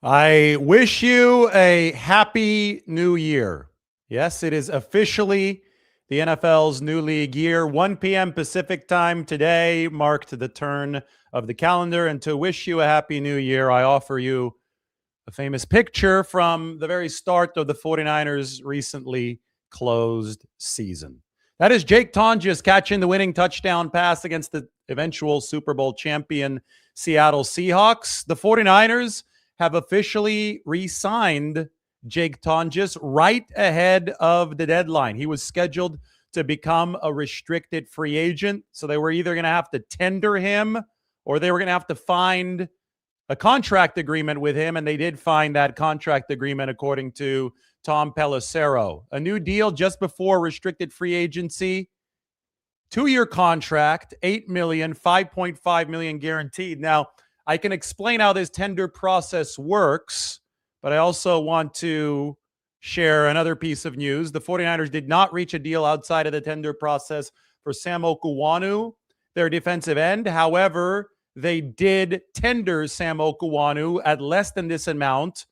I wish you a happy new year. Yes, it is officially the NFL's new league year. 1 p.m. Pacific time today marked the turn of the calendar. And to wish you a happy new year, I offer you a famous picture from the very start of the 49ers' recently closed season. That is Jake Tonges catching the winning touchdown pass against the eventual Super Bowl champion Seattle Seahawks. The 49ers have officially re-signed Jake Tonges right ahead of the deadline. He was scheduled to become a restricted free agent, so they were either going to have to tender him or they were going to have to find a contract agreement with him, and they did find that contract agreement according to Tom Pelissero. A new deal just before restricted free agency, 2-year contract, $8 million, $5.5 million guaranteed. Now, I can explain how this tender process works, but I also want to share another piece of news. The 49ers did not reach a deal outside of the tender process for Sam Okuayinonu, their defensive end. However, they did tender Sam Okuayinonu at less than this amount.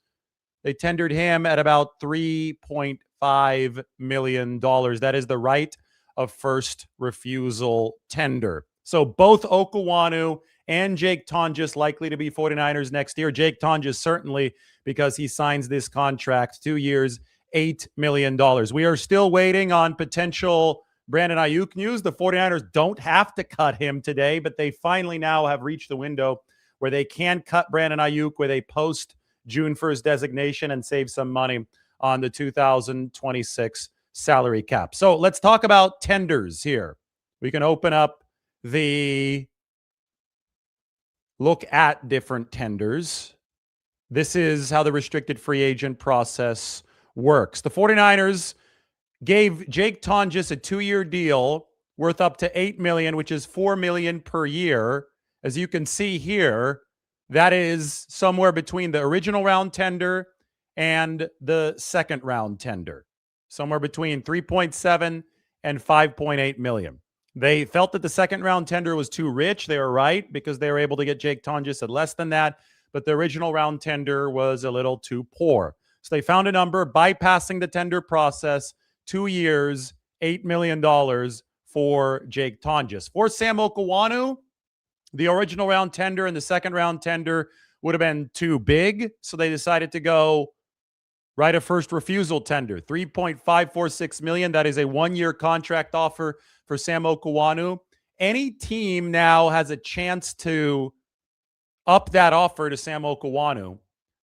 They tendered him at about $3.5 million. That is the right of first refusal tender. So both Okuayinonu and Jake Tonges likely to be 49ers next year. Jake Tonges certainly, because he signs this contract, 2 years, $8 million. We are still waiting on potential Brandon Aiyuk news. The 49ers don't have to cut him today, but they finally now have reached the window where they can cut Brandon Aiyuk with a post-June 1st designation and save some money on the 2026 salary cap. So let's talk about tenders here. We can open up the look at different tenders. This is how the restricted free agent process works. The 49ers gave Jake Tonges a 2-year deal worth up to $8 million, which is $4 million per year. As you can see here, that is somewhere between the original round tender and the second round tender, somewhere between 3.7 and 5.8 million. They felt that the second round tender was too rich. They were right, because they were able to get Jake Tonges at less than that, but the original round tender was a little too poor. So they found a number, bypassing the tender process, 2 years, $8 million for Jake Tonges. For Sam Okuayinonu, the original round tender and the second round tender would have been too big, so they decided to go right of first refusal tender, $3.546 million. That is a 1-year contract offer for Sam Okuayinonu. Any team now has a chance to up that offer to Sam Okuayinonu.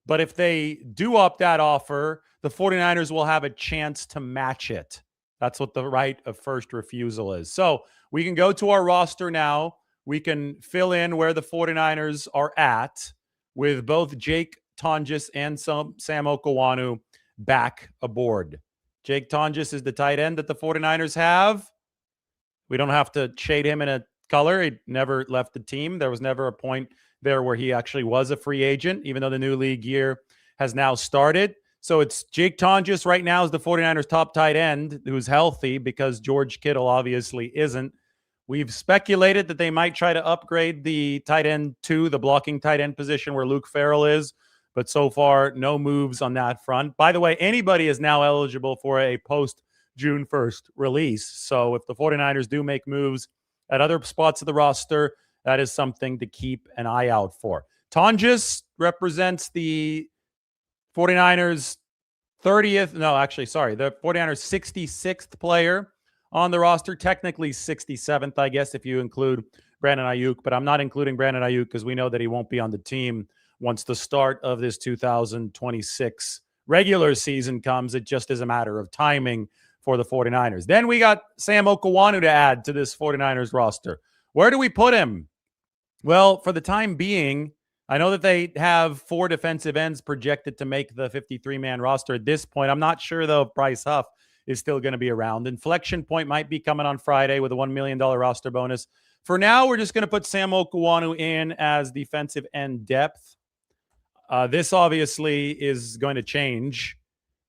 But if they do up that offer, the 49ers will have a chance to match it. That's what the right of first refusal is. So we can go to our roster now. We can fill in where the 49ers are at with both Jake Tonges and Sam Okuayinonu back aboard. Jake Tonges is the tight end that the 49ers have. We don't have to shade him in a color. He never left the team. There was never a point there where he actually was a free agent, even though the new league year has now started. So it's Jake Tonges right now is the 49ers top tight end who's healthy, because George Kittle obviously isn't. We've speculated that they might try to upgrade the tight end to the blocking tight end position where Luke Farrell is, but so far no moves on that front. By the way, anybody is now eligible for a post-June 1st release. So if the 49ers do make moves at other spots of the roster, that is something to keep an eye out for. Tonges represents the 49ers the 49ers 66th player on the roster, technically 67th, I guess, if you include Brandon Aiyuk, but I'm not including Brandon Aiyuk because we know that he won't be on the team once the start of this 2026 regular season comes. It just is a matter of timing for the 49ers. Then we got Sam Okuayinonu to add to this 49ers roster. Where do we put him? Well, for the time being, I know that they have 4 defensive ends projected to make the 53-man roster at this point. I'm not sure, though, if Bryce Huff is still going to be around. Inflection point might be coming on Friday with a $1 million roster bonus. For now, we're just going to put Sam Okuayinonu in as defensive end depth. This obviously is going to change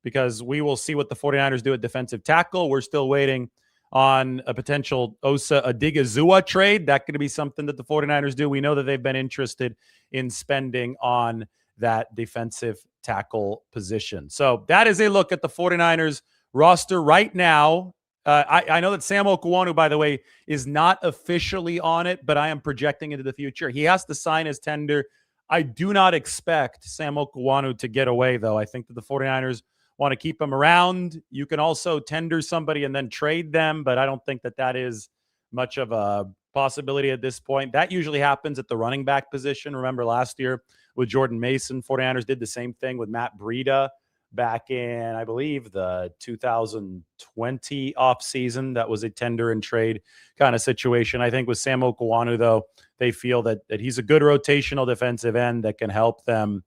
because we will see what the 49ers do at defensive tackle. We're still waiting on a potential Osa Odigizua trade. That could be something that the 49ers do. We know that they've been interested in spending on that defensive tackle position. So that is a look at the 49ers roster right now. I know that Sam Okuayinonu, by the way, is not officially on it, but I am projecting into the future. He has to sign his tender. I do not expect Sam Okuayinonu to get away, though. I think that the 49ers want to keep him around. You can also tender somebody and then trade them, but I don't think that that is much of a possibility at this point. That usually happens at the running back position. Remember last year with Jordan Mason, 49ers did the same thing with Matt Breida back in, I believe, the 2020 offseason. That was a tender and trade kind of situation. I think with Sam Okuayinonu, though, they feel that he's a good rotational defensive end that can help them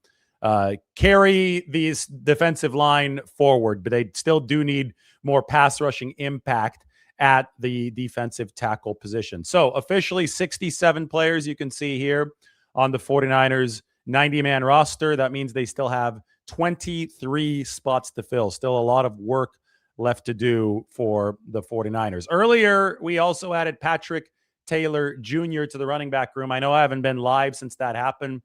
carry these defensive line forward, but they still do need more pass rushing impact at the defensive tackle position. So officially 67 players you can see here on the 49ers 90-man roster. That means they still have 23 spots to fill. Still a lot of work left to do for the 49ers. Earlier, we also added Patrick Taylor Jr. to the running back room. I know I haven't been live since that happened.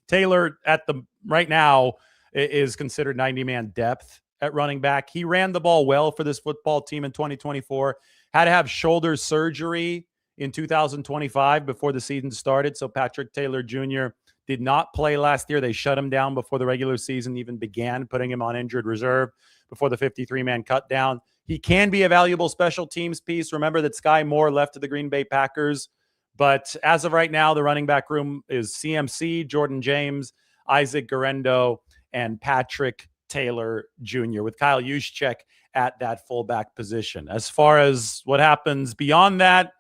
Taylor at the right now is considered 90-man depth at running back. He ran the ball well for this football team in 2024. Had to have shoulder surgery in 2025 before the season started. So Patrick Taylor Jr. did not play last year. They shut him down before the regular season even began, putting him on injured reserve before the 53-man cut down. He can be a valuable special teams piece. Remember that Sky Moore left to the Green Bay Packers. But as of right now, the running back room is CMC, Jordan James, Isaac Guerendo, and Patrick Taylor Jr. with Kyle Juszczyk at that fullback position. As far as what happens beyond that,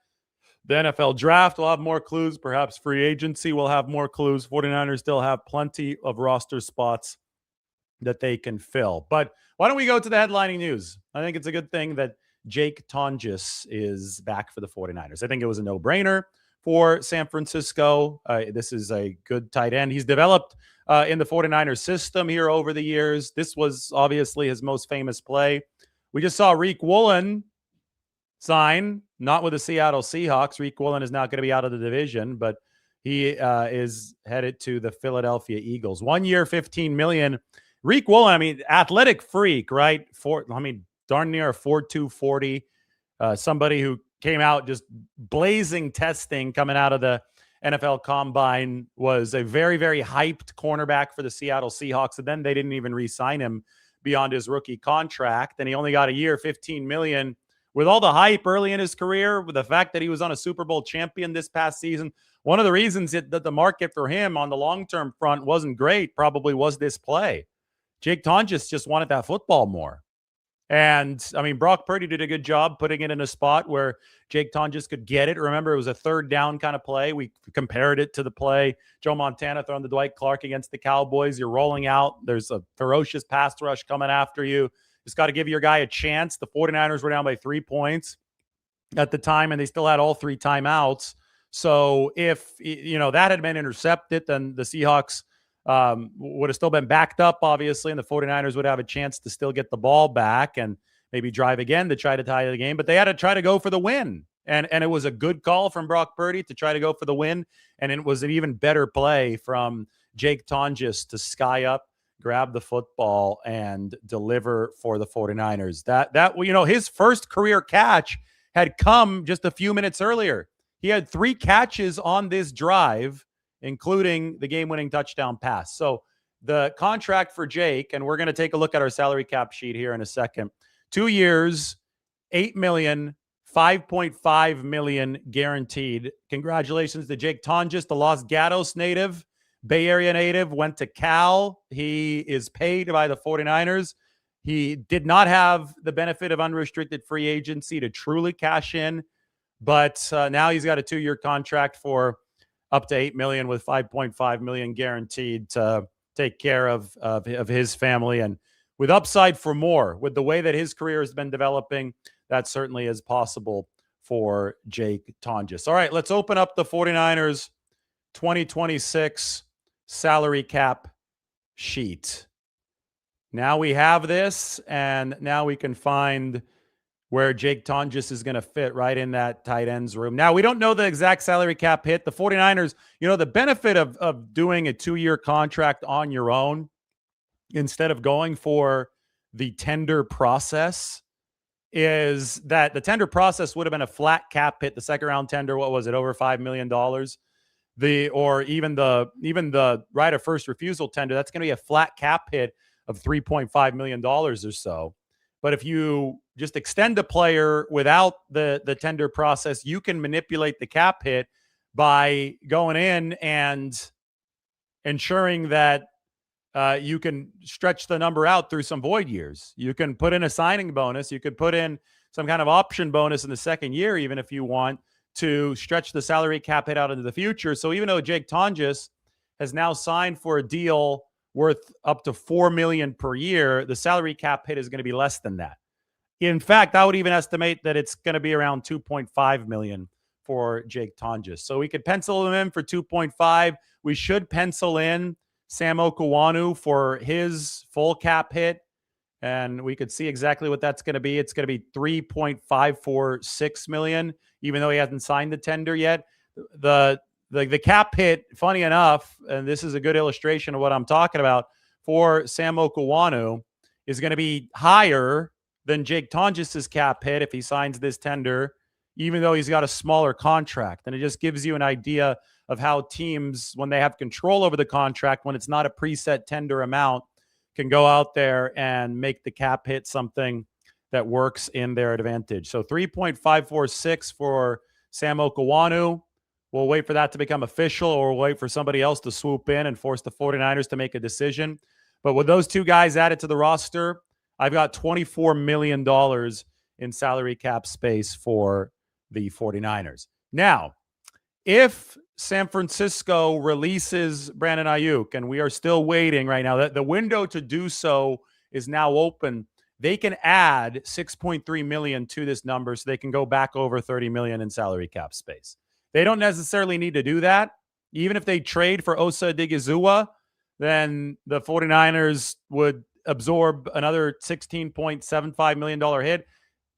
the NFL draft will have more clues. Perhaps free agency will have more clues. 49ers still have plenty of roster spots that they can fill. But why don't we go to the headlining news? I think it's a good thing that Jake Tonges is back for the 49ers. I think it was a no-brainer for San Francisco. This is a good tight end. He's developed in the 49ers system here over the years. This was obviously his most famous play. We just saw Riq Woolen sign, not with the Seattle Seahawks. Riq Woolen is not going to be out of the division, but he is headed to the Philadelphia Eagles. 1 year, $15 million. Riq Woolen, I mean, athletic freak, right? Darn near a 4.2 40. Somebody who came out just blazing testing coming out of the NFL Combine, was a very, very hyped cornerback for the Seattle Seahawks. And then they didn't even re-sign him beyond his rookie contract. And he only got a year, $15 million. With all the hype early in his career, with the fact that he was on a Super Bowl champion this past season, one of the reasons that the market for him on the long-term front wasn't great probably was this play. Jake Tonges just wanted that football more. And, I mean, Brock Purdy did a good job putting it in a spot where Jake Tonges could get it. Remember, it was a third down kind of play. We compared it to the play Joe Montana throwing the Dwight Clark against the Cowboys. You're rolling out. There's a ferocious pass rush coming after you. Just got to give your guy a chance. The 49ers were down by 3 points at the time, and they still had all 3 timeouts. So if, that had been intercepted, then the Seahawks would have still been backed up, obviously, and the 49ers would have a chance to still get the ball back and maybe drive again to try to tie the game. But they had to try to go for the win. And it was a good call from Brock Purdy to try to go for the win. And it was an even better play from Jake Tonges to sky up, grab the football, and deliver for the 49ers. That his first career catch had come just a few minutes earlier. He had 3 catches on this drive, including the game-winning touchdown pass. So the contract for Jake, and we're going to take a look at our salary cap sheet here in a second. 2 years, $8 million, $5.5 million guaranteed. Congratulations to Jake Tonges, the Los Gatos native, Bay Area native, went to Cal. He is paid by the 49ers. He did not have the benefit of unrestricted free agency to truly cash in, but now he's got a 2-year contract for up to $8 million with $5.5 million guaranteed to take care of his family, and with upside for more. With the way that his career has been developing, that certainly is possible for Jake Tonges. All right, let's open up the 49ers 2026 salary cap sheet. Now we have this, and now we can find where Jake Tonges is going to fit right in that tight ends room. Now, we don't know the exact salary cap hit. The 49ers, the benefit of doing a 2-year contract on your own instead of going for the tender process is that the tender process would have been a flat cap hit. The second round tender, what was it, over $5 million? Even the right of first refusal tender, that's going to be a flat cap hit of $3.5 million or so. But if you just extend a player without the tender process, you can manipulate the cap hit by going in and ensuring that you can stretch the number out through some void years. You can put in a signing bonus. You could put in some kind of option bonus in the second year, even if you want to stretch the salary cap hit out into the future. So even though Jake Tonges has now signed for a deal worth up to $4 million per year, the salary cap hit is going to be less than that. In fact, I would even estimate that it's going to be around $2.5 million for Jake Tonges. So we could pencil him in for 2.5. We should pencil in Sam Okuayinonu for his full cap hit, and we could see exactly what that's going to be. It's going to be $3.546 million, even though he hasn't signed the tender yet. The cap hit, funny enough, and this is a good illustration of what I'm talking about, for Sam Okuayinonu is going to be higher than Jake Tonges' cap hit if he signs this tender, even though he's got a smaller contract. And it just gives you an idea of how teams, when they have control over the contract, when it's not a preset tender amount, can go out there and make the cap hit something that works in their advantage. So 3.546 for Sam Okuayinonu. We'll wait for that to become official, or we'll wait for somebody else to swoop in and force the 49ers to make a decision. But with those two guys added to the roster, I've got $24 million in salary cap space for the 49ers. Now, if San Francisco releases Brandon Aiyuk, and we are still waiting right now, that the window to do so is now open, they can add $6.3 million to this number so they can go back over $30 million in salary cap space. They don't necessarily need to do that. Even if they trade for Osa Odighizuwa, then the 49ers would absorb another $16.75 million hit.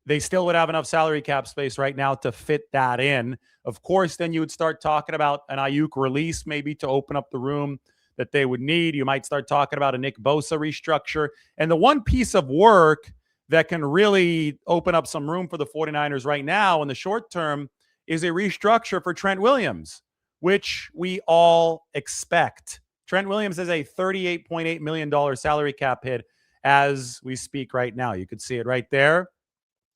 They still would have enough salary cap space right now to fit that in. Of course, then you would start talking about an Aiyuk release, maybe to open up the room that they would need. You might start talking about a Nick Bosa restructure. And the one piece of work that can really open up some room for the 49ers right now in the short term is a restructure for Trent Williams, which we all expect. Trent Williams has a $38.8 million salary cap hit as we speak right now. You could see it right there.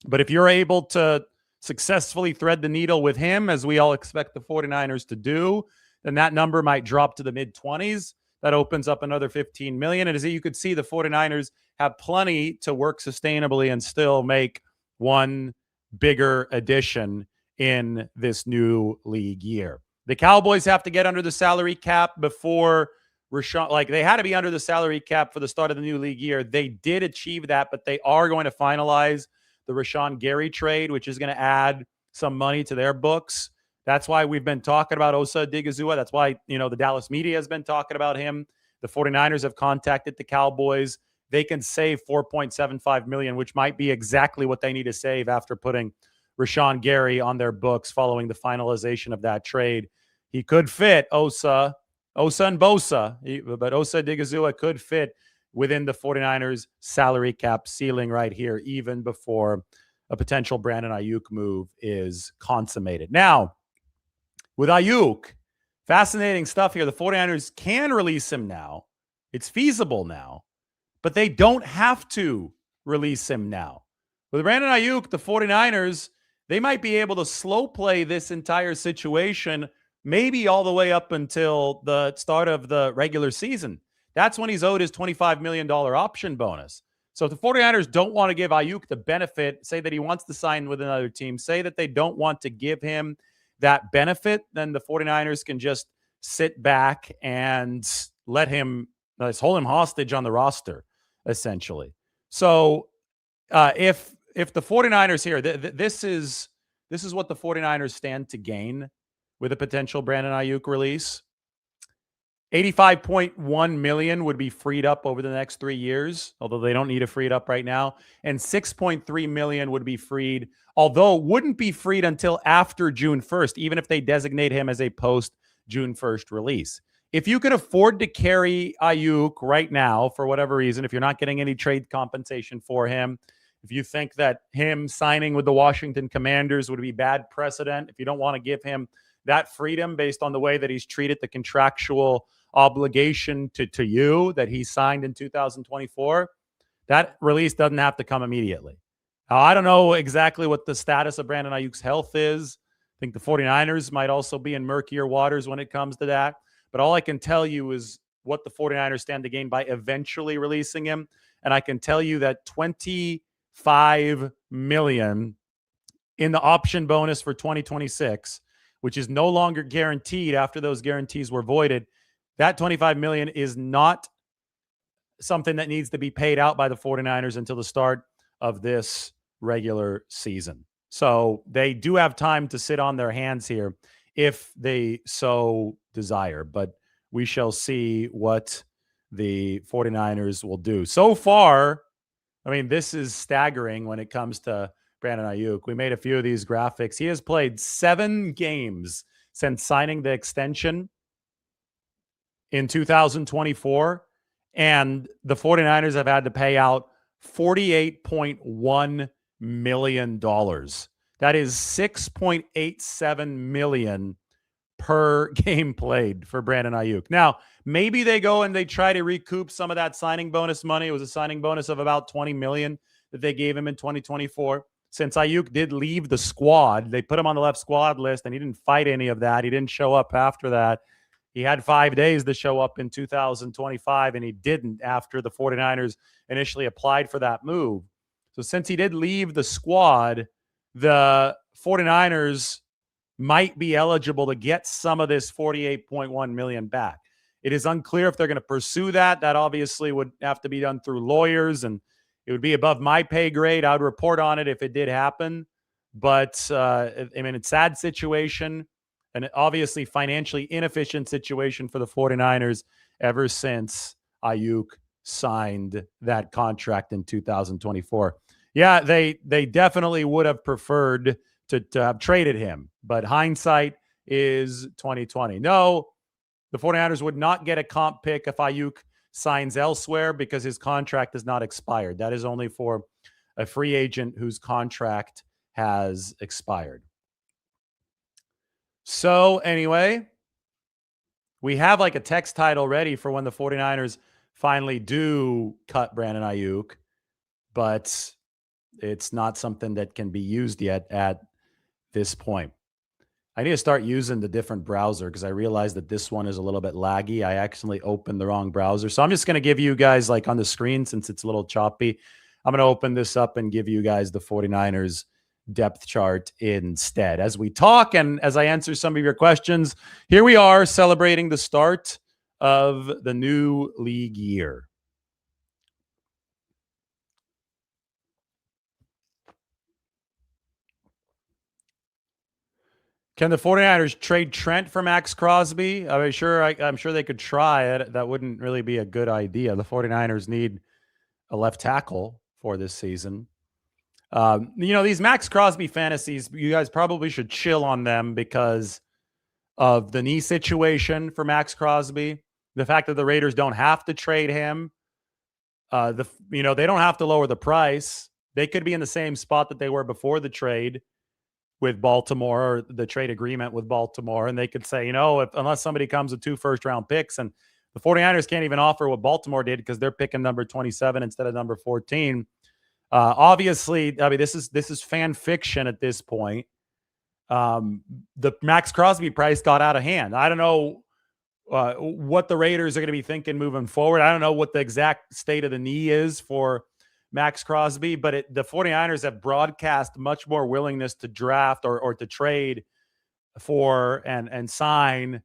But if you're able to successfully thread the needle with him, as we all expect the 49ers to do, then that number might drop to the mid-20s. That opens up another $15 million. And as you could see, the 49ers have plenty to work sustainably and still make one bigger addition in this new league year. The Cowboys have to get under the salary cap before Rashawn. Like, they had to be under the salary cap for the start of the new league year. They did achieve that, but they are going to finalize the Rashawn Gary trade, which is going to add some money to their books. That's why we've been talking about Osa Odighizuwa. That's why, the Dallas media has been talking about him. The 49ers have contacted the Cowboys. They can save $4.75 million, which might be exactly what they need to save after putting Rashawn Gary on their books following the finalization of that trade. He could fit Osa and Bosa, but Osa Odighizuwa could fit within the 49ers salary cap ceiling right here, even before a potential Brandon Aiyuk move is consummated. Now, with Aiyuk, fascinating stuff here. The 49ers can release him now. It's feasible now, but they don't have to release him now. With Brandon Aiyuk, the 49ers, they might be able to slow play this entire situation, maybe all the way up until the start of the regular season. That's when he's owed his $25 million option bonus. So if the 49ers don't want to give Aiyuk the benefit, say that he wants to sign with another team, say that they don't want to give him that benefit, then the 49ers can just sit back and let him, let's hold him hostage on the roster, essentially. So if the 49ers here, this is what the 49ers stand to gain with a potential Brandon Aiyuk release. 85.1 million would be freed up over the next 3 years, although they don't need to free it up right now, and 6.3 million would be freed, although wouldn't be freed until after June 1st, even if they designate him as a post June 1st release. If you can afford to carry Aiyuk right now for whatever reason, if you're not getting any trade compensation for him, if you think that him signing with the Washington Commanders would be bad precedent, if you don't want to give him that freedom based on the way that he's treated the contractual obligation to you that he signed in 2024, that release doesn't have to come immediately. Now, I don't know exactly what the status of Brandon Aiyuk's health is. I think the 49ers might also be in murkier waters when it comes to that. But all I can tell you is what the 49ers stand to gain by eventually releasing him. And I can tell you that $25 million in the option bonus for 2026, which is no longer guaranteed after those guarantees were voided, that $25 million is not something that needs to be paid out by the 49ers until the start of this regular season. So they do have time to sit on their hands here if they so desire. But we shall see what the 49ers will do. So far, I mean, this is staggering when it comes to Brandon Aiyuk. We made a few of these graphics. He has played 7 games since signing the extension in 2024, and the 49ers have had to pay out $48.1 million. That is $6.87 million per game played for Brandon Aiyuk. Now, maybe they go and they try to recoup some of that signing bonus money. It was a signing bonus of about $20 million that they gave him in 2024. Since Aiyuk did leave the squad, they put him on the left squad list, and he didn't fight any of that. He didn't show up after that. He had 5 days to show up in 2025, and he didn't after the 49ers initially applied for that move. So since he did leave the squad, the 49ers might be eligible to get some of this $48.1 million back. It is unclear if they're going to pursue that. That obviously would have to be done through lawyers, and it would be above my pay grade. I would report on it if it did happen. But, I mean, it's a sad situation, and obviously financially inefficient situation for the 49ers ever since Aiyuk signed that contract in 2024. Yeah, they definitely would have preferred to have traded him, but hindsight is 2020. No, the 49ers would not get a comp pick if Aiyuk signs elsewhere because his contract is not expired. That is only for a free agent whose contract has expired. So anyway, we have like a text title ready for when the 49ers finally do cut Brandon Aiyuk, but it's not something that can be used yet at this point. I need to start using the different browser because I realized that this one is a little bit laggy. I accidentally opened the wrong browser. So I'm just going to give you guys, like on the screen, since it's a little choppy, I'm going to open this up and give you guys the 49ers depth chart instead. As we talk and as I answer some of your questions, here we are celebrating the start of the new league year. Can the 49ers trade Trent for Max Crosby? I'm sure they could try it. That wouldn't really be a good idea. The 49ers need a left tackle for this season. These Max Crosby fantasies, you guys probably should chill on them because of the knee situation for Max Crosby. The fact that the Raiders don't have to trade him. They don't have to lower the price. They could be in the same spot that they were before the trade with Baltimore, or the trade agreement with Baltimore, and they could say, unless somebody comes with 2 first-round picks, and the 49ers can't even offer what Baltimore did because they're picking number 27 instead of number 14. Obviously, I mean, this is fan fiction at this point. The Max Crosby price got out of hand. I don't know what the Raiders are going to be thinking moving forward. I don't know what the exact state of the knee is for Max Crosby, but the 49ers have broadcast much more willingness to draft or to trade for and sign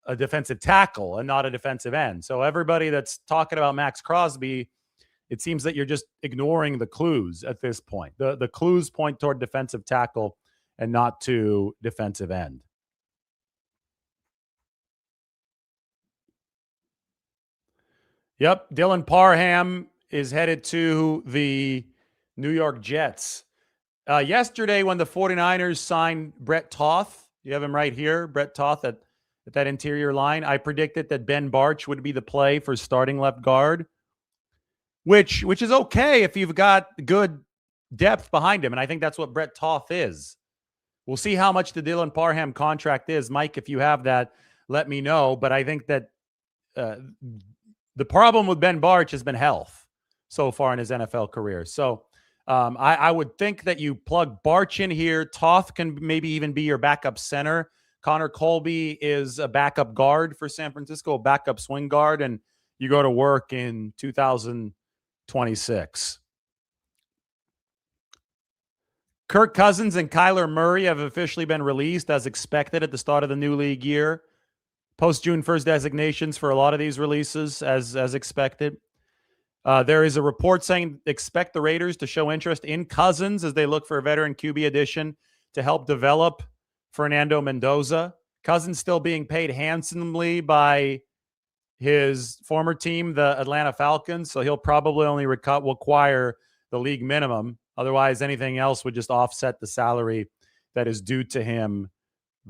a defensive tackle and not a defensive end. So everybody that's talking about Max Crosby, it seems that you're just ignoring the clues at this point. The clues point toward defensive tackle and not to defensive end. Yep. Dylan Parham is headed to the New York Jets. Yesterday, when the 49ers signed Brett Toth, you have him right here, Brett Toth at that interior line, I predicted that Ben Barch would be the play for starting left guard, which is okay if you've got good depth behind him. And I think that's what Brett Toth is. We'll see how much the Dylan Parham contract is. Mike, if you have that, let me know. But I think that the problem with Ben Barch has been health so far in his NFL career. So I would think that you plug Barch in here. Toth can maybe even be your backup center. Connor Colby is a backup guard for San Francisco, a backup swing guard, and you go to work in 2026. Kirk Cousins and Kyler Murray have officially been released as expected at the start of the new league year. Post June 1st designations for a lot of these releases as expected. There is a report saying expect the Raiders to show interest in Cousins as they look for a veteran QB addition to help develop Fernando Mendoza. Cousins still being paid handsomely by his former team, the Atlanta Falcons, so he'll probably only require the league minimum. Otherwise, anything else would just offset the salary that is due to him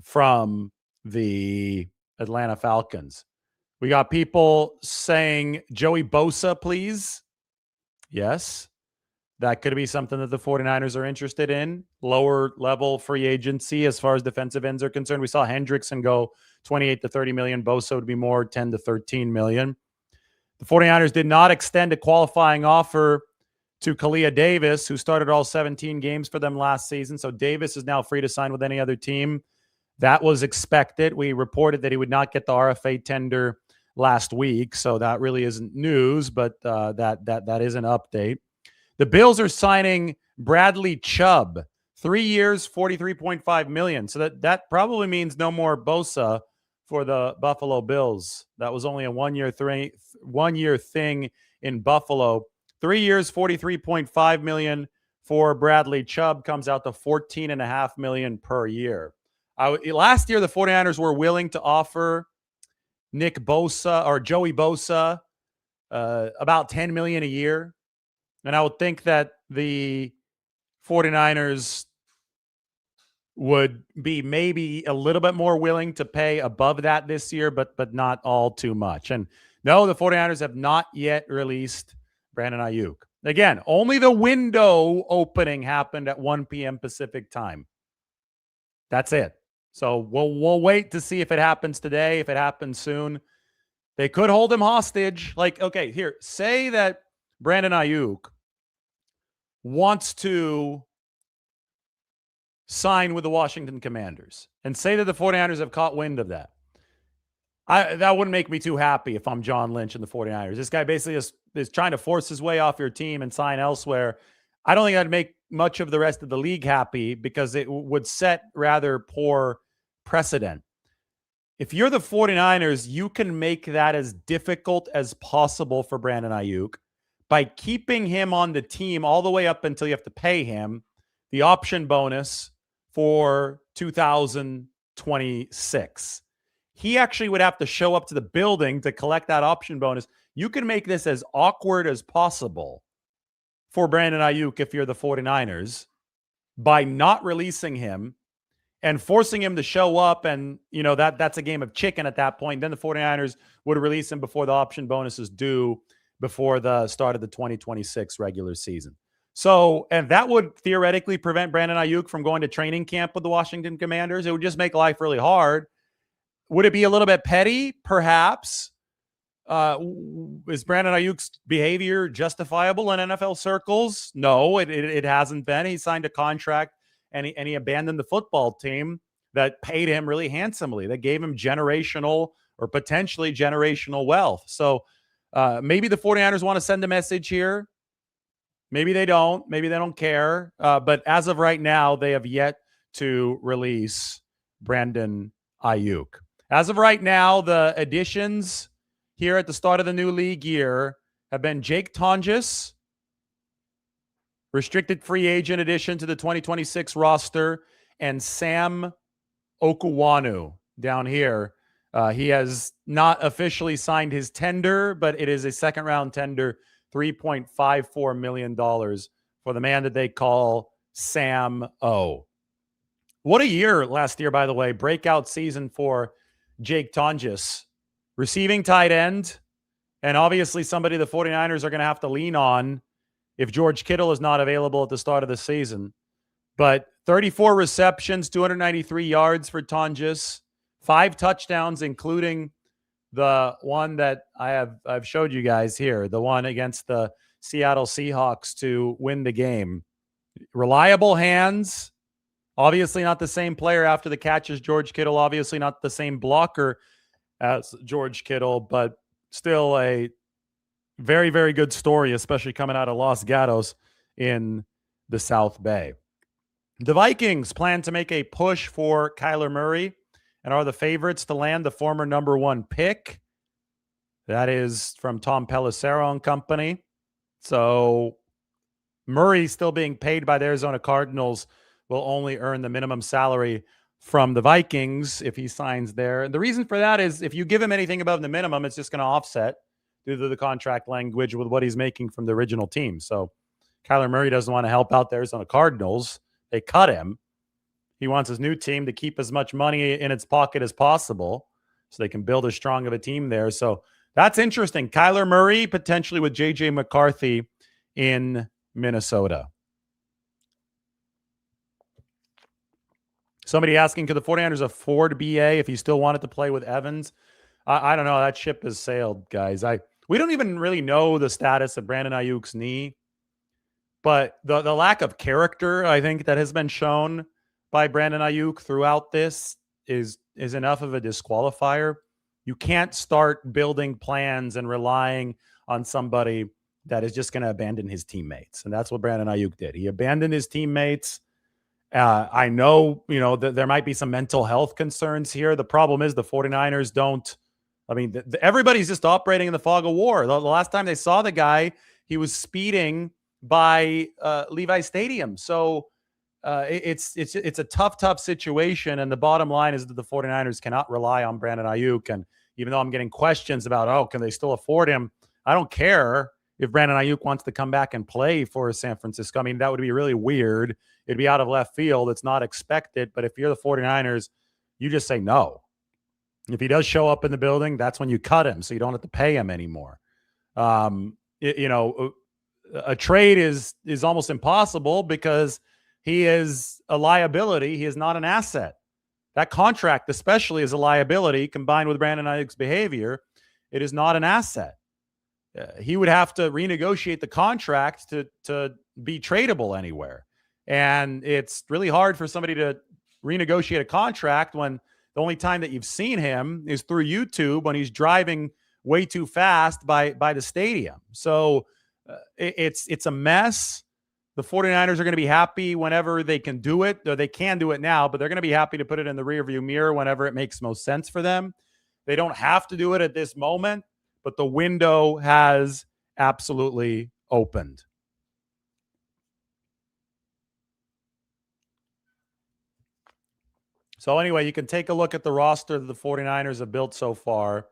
from the Atlanta Falcons. We got people saying, Joey Bosa, please. Yes, that could be something that the 49ers are interested in. Lower level free agency as far as defensive ends are concerned. We saw Hendrickson go 28 to 30 million. Bosa would be more 10 to 13 million. The 49ers did not extend a qualifying offer to Kalia Davis, who started all 17 games for them last season. So Davis is now free to sign with any other team. That was expected. We reported that he would not get the RFA tender last week, so that really isn't news, but that is an update. The Bills are signing Bradley Chubb, 3 years, $43.5 million. So that probably means no more Bosa for the Buffalo Bills. That was only a 1 year thing in Buffalo. 3 years, $43.5 million for Bradley Chubb comes out to $14.5 million per year. Last year, the 49ers were willing to offer Nick Bosa or Joey Bosa about $10 million a year. And I would think that the 49ers would be maybe a little bit more willing to pay above that this year, but not all too much. And no, the 49ers have not yet released Brandon Aiyuk. Again, only the window opening happened at 1 p.m. Pacific time. That's it. So we'll wait to see if it happens today, if it happens soon. They could hold him hostage. Like, okay, here, say that Brandon Aiyuk wants to sign with the Washington Commanders, and say that the 49ers have caught wind of that. That wouldn't make me too happy if I'm John Lynch and the 49ers. This guy basically is trying to force his way off your team and sign elsewhere. I don't think that'd make much of the rest of the league happy because it would set rather poor precedent. If you're the 49ers, you can make that as difficult as possible for Brandon Aiyuk by keeping him on the team all the way up until you have to pay him the option bonus for 2026. He actually would have to show up to the building to collect that option bonus. You can make this as awkward as possible for Brandon Aiyuk if you're the 49ers by not releasing him and forcing him to show up. And, that's a game of chicken at that point. Then the 49ers would release him before the option bonus is due before the start of the 2026 regular season. So, and that would theoretically prevent Brandon Aiyuk from going to training camp with the Washington Commanders. It would just make life really hard. Would it be a little bit petty? Perhaps. Is Brandon Ayuk's behavior justifiable in NFL circles? No, it hasn't been. He signed a contract and he abandoned the football team that paid him really handsomely, that gave him generational or potentially generational wealth. So maybe the 49ers want to send a message here. Maybe they don't. Maybe they don't care. But as of right now, they have yet to release Brandon Aiyuk. As of right now, the additions here at the start of the new league year have been Jake Tonges, restricted free agent addition to the 2026 roster, and Sam Okuayinonu down here. He has not officially signed his tender, but it is a second-round tender, $3.54 million for the man that they call Sam O. What a year last year, by the way. Breakout season for Jake Tonges. Receiving tight end, and obviously somebody the 49ers are going to have to lean on if George Kittle is not available at the start of the season. But 34 receptions, 293 yards for Tonges, 5 touchdowns, including the one that I've showed you guys here, the one against the Seattle Seahawks to win the game. Reliable hands. Obviously not the same player after the catch as George Kittle. Obviously not the same blocker as George Kittle, but still a very, very good story, especially coming out of Los Gatos in the South Bay. The Vikings plan to make a push for Kyler Murray and are the favorites to land the former number 1 pick. That is from Tom Pelissero and company. So Murray, still being paid by the Arizona Cardinals, will only earn the minimum salary from the Vikings if he signs there. And the reason for that is if you give him anything above the minimum, it's just going to offset due to the contract language with what he's making from the original team. So Kyler Murray doesn't want to help out the Arizona Cardinals. They cut him. He wants his new team to keep as much money in its pocket as possible so they can build as strong of a team there. So that's interesting. Kyler Murray potentially with J.J. McCarthy in Minnesota. Somebody asking, could the 49ers afford BA if he still wanted to play with Evans? I don't know. That ship has sailed, guys. We don't even really know the status of Brandon Aiyuk's knee, but the lack of character, I think, that has been shown by Brandon Aiyuk throughout this is enough of a disqualifier. You can't start building plans and relying on somebody that is just going to abandon his teammates. And that's what Brandon Aiyuk did. He abandoned his teammates. I know, there might be some mental health concerns here. The problem is the 49ers don't, everybody's just operating in the fog of war. The last time they saw the guy, he was speeding by Levi Stadium. So it's a tough situation. And the bottom line is that the 49ers cannot rely on Brandon Aiyuk. And even though I'm getting questions about, can they still afford him? I don't care if Brandon Aiyuk wants to come back and play for San Francisco. That would be really weird. It'd be out of left field. It's not expected. But if you're the 49ers, you just say no. If he does show up in the building, that's when you cut him so you don't have to pay him anymore. A trade is almost impossible because he is a liability. He is not an asset. That contract especially is a liability combined with Brandon Aiyuk's behavior. It is not an asset. He would have to renegotiate the contract to be tradable anywhere. And it's really hard for somebody to renegotiate a contract when the only time that you've seen him is through YouTube when he's driving way too fast by the stadium. So it's a mess. The 49ers are going to be happy whenever they can do it, or they can do it now, but they're going to be happy to put it in the rearview mirror whenever it makes most sense for them. They don't have to do it at this moment, but the window has absolutely opened. So anyway, you can take a look at the roster that the 49ers have built so far.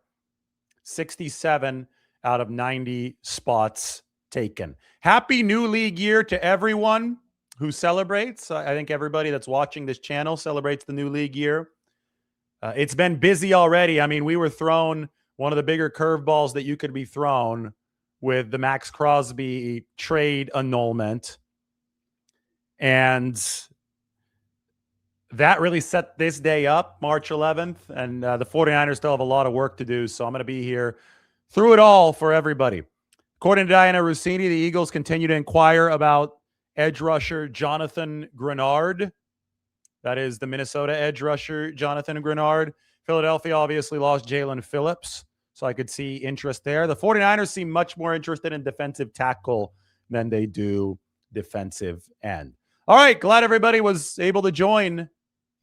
67 out of 90 spots taken. Happy new league year to everyone who celebrates. I think everybody that's watching this channel celebrates the new league year. It's been busy already. We were thrown one of the bigger curveballs that you could be thrown with the Max Crosby trade annulment. And that really set this day up, March 11th. And the 49ers still have a lot of work to do. So I'm going to be here through it all for everybody. According to Diana Rossini, the Eagles continue to inquire about edge rusher Jonathan Grenard. That is the Minnesota edge rusher Jonathan Grenard. Philadelphia obviously lost Jalen Phillips, so I could see interest there. The 49ers seem much more interested in defensive tackle than they do defensive end. All right, glad everybody was able to join.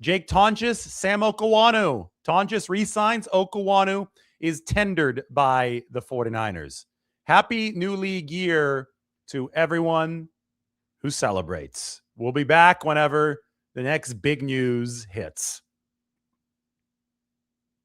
Jake Tonges, Sam Okuayinonu. Tonges resigns. Okuayinonu is tendered by the 49ers. Happy new league year to everyone who celebrates. We'll be back whenever the next big news hits.